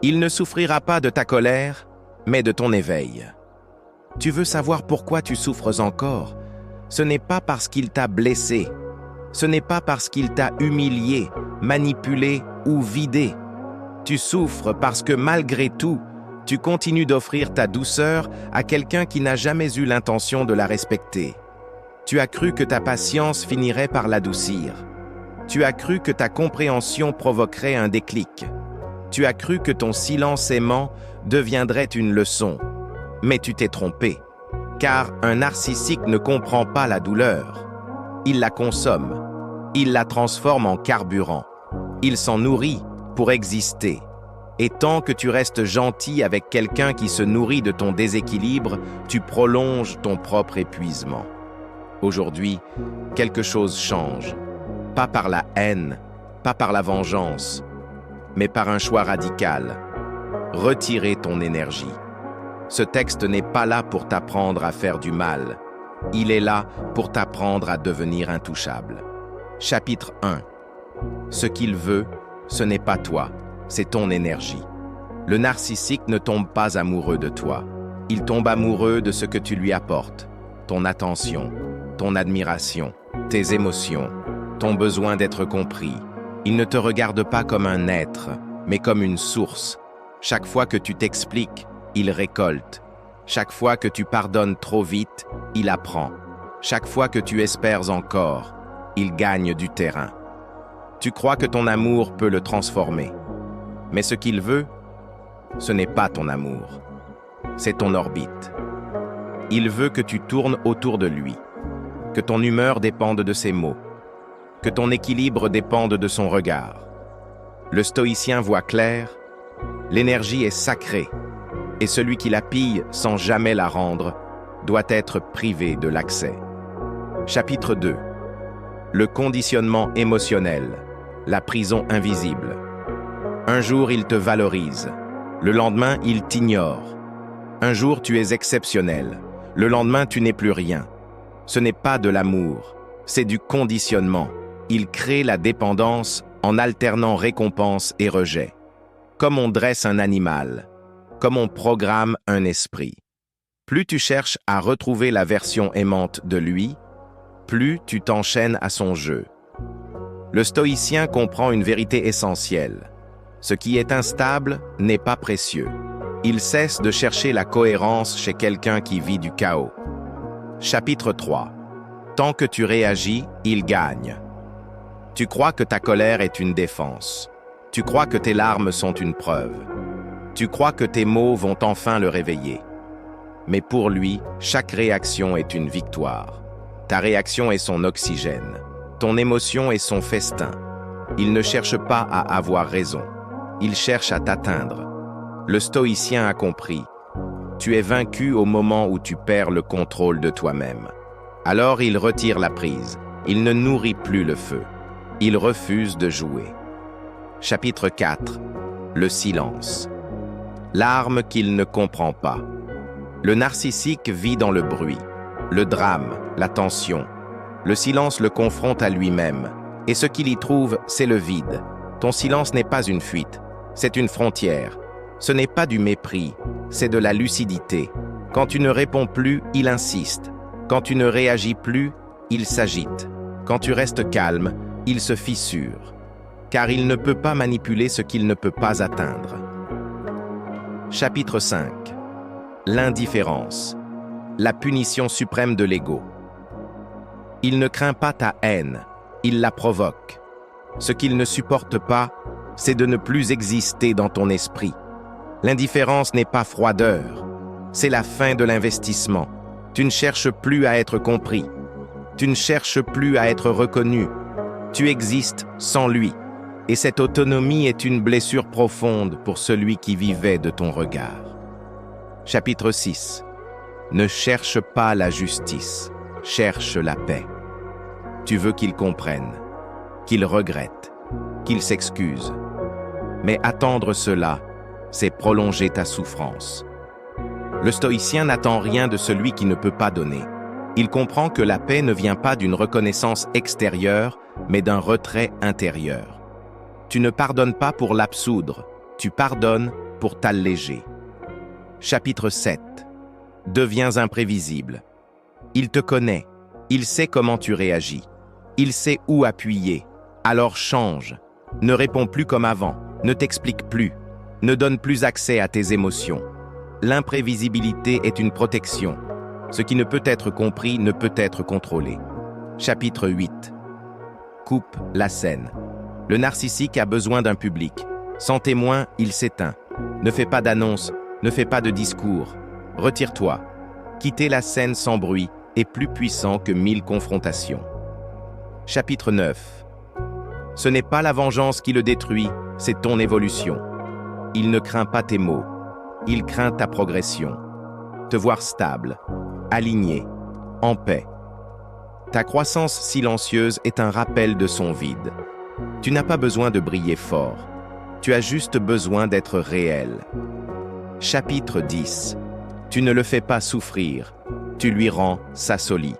Il ne souffrira pas de ta colère, mais de ton éveil. Tu veux savoir pourquoi tu souffres encore? Ce n'est pas parce qu'il t'a blessé. Ce n'est pas parce qu'il t'a humilié, manipulé ou vidé. Tu souffres parce que malgré tout, tu continues d'offrir ta douceur à quelqu'un qui n'a jamais eu l'intention de la respecter. Tu as cru que ta patience finirait par l'adoucir. Tu as cru que ta compréhension provoquerait un déclic. Tu as cru que ton silence aimant deviendrait une leçon. Mais tu t'es trompé, car un narcissique ne comprend pas la douleur. Il la consomme, il la transforme en carburant. Il s'en nourrit pour exister. Et tant que tu restes gentil avec quelqu'un qui se nourrit de ton déséquilibre, tu prolonges ton propre épuisement. Aujourd'hui, quelque chose change. Pas par la haine, pas par la vengeance, mais par un choix radical. Retirer ton énergie. Ce texte n'est pas là pour t'apprendre à faire du mal. Il est là pour t'apprendre à devenir intouchable. Chapitre 1. Ce qu'il veut, ce n'est pas toi, c'est ton énergie. Le narcissique ne tombe pas amoureux de toi. Il tombe amoureux de ce que tu lui apportes. Ton attention, ton admiration, tes émotions, ton besoin d'être compris. Il ne te regarde pas comme un être, mais comme une source. Chaque fois que tu t'expliques, il récolte. Chaque fois que tu pardonnes trop vite, il apprend. Chaque fois que tu espères encore, il gagne du terrain. Tu crois que ton amour peut le transformer. Mais ce qu'il veut, ce n'est pas ton amour. C'est ton orbite. Il veut que tu tournes autour de lui, que ton humeur dépende de ses mots, que ton équilibre dépende de son regard. Le stoïcien voit clair, l'énergie est sacrée, et celui qui la pille sans jamais la rendre doit être privé de l'accès. Chapitre 2. Le conditionnement émotionnel, la prison invisible. Un jour, il te valorise. Le lendemain, il t'ignore. Un jour, tu es exceptionnel. Le lendemain, tu n'es plus rien. Ce n'est pas de l'amour, c'est du conditionnement. Il crée la dépendance en alternant récompense et rejet. Comme on dresse un animal, comme on programme un esprit. Plus tu cherches à retrouver la version aimante de lui, plus tu t'enchaînes à son jeu. Le stoïcien comprend une vérité essentielle. Ce qui est instable n'est pas précieux. Il cesse de chercher la cohérence chez quelqu'un qui vit du chaos. Chapitre 3. Tant que tu réagis, il gagne. Tu crois que ta colère est une défense. Tu crois que tes larmes sont une preuve. Tu crois que tes mots vont enfin le réveiller. Mais pour lui, chaque réaction est une victoire. Ta réaction est son oxygène. Ton émotion est son festin. Il ne cherche pas à avoir raison. Il cherche à t'atteindre. Le stoïcien a compris. Tu es vaincu au moment où tu perds le contrôle de toi-même. Alors il retire la prise. Il ne nourrit plus le feu. Il refuse de jouer. Chapitre 4. Le silence. L'arme qu'il ne comprend pas. Le narcissique vit dans le bruit, le drame, la tension. Le silence le confronte à lui-même. Et ce qu'il y trouve, c'est le vide. Ton silence n'est pas une fuite, c'est une frontière. Ce n'est pas du mépris, c'est de la lucidité. Quand tu ne réponds plus, il insiste. Quand tu ne réagis plus, il s'agite. Quand tu restes calme, il se fissure. Car il ne peut pas manipuler ce qu'il ne peut pas atteindre. Chapitre 5. L'indifférence. La punition suprême de l'ego. Il ne craint pas ta haine, il la provoque. Ce qu'il ne supporte pas, c'est de ne plus exister dans ton esprit. L'indifférence n'est pas froideur, c'est la fin de l'investissement. Tu ne cherches plus à être compris. Tu ne cherches plus à être reconnu. Tu existes sans lui. Et cette autonomie est une blessure profonde pour celui qui vivait de ton regard. Chapitre 6. Ne cherche pas la justice, cherche la paix. Tu veux qu'il comprenne, qu'il regrette, qu'il s'excuse. Mais attendre cela, c'est prolonger ta souffrance. Le stoïcien n'attend rien de celui qui ne peut pas donner. Il comprend que la paix ne vient pas d'une reconnaissance extérieure, mais d'un retrait intérieur. Tu ne pardonnes pas pour l'absoudre, tu pardonnes pour t'alléger. Chapitre 7. Deviens imprévisible. Il te connaît, il sait comment tu réagis, il sait où appuyer. Alors change. Ne réponds plus comme avant, ne t'explique plus, ne donne plus accès à tes émotions. L'imprévisibilité est une protection. Ce qui ne peut être compris ne peut être contrôlé. Chapitre 8. Coupe la scène. Le narcissique a besoin d'un public. Sans témoin, il s'éteint. Ne fais pas d'annonce, ne fais pas de discours. Retire-toi. Quitter la scène sans bruit est plus puissant que 1000 confrontations. Chapitre 9. Ce n'est pas la vengeance qui le détruit, c'est ton évolution. Il ne craint pas tes mots, il craint ta progression. Te voir stable, aligné, en paix. Ta croissance silencieuse est un rappel de son vide. Tu n'as pas besoin de briller fort, tu as juste besoin d'être réel. Chapitre 10. Tu ne le fais pas souffrir, tu lui rends sa solide.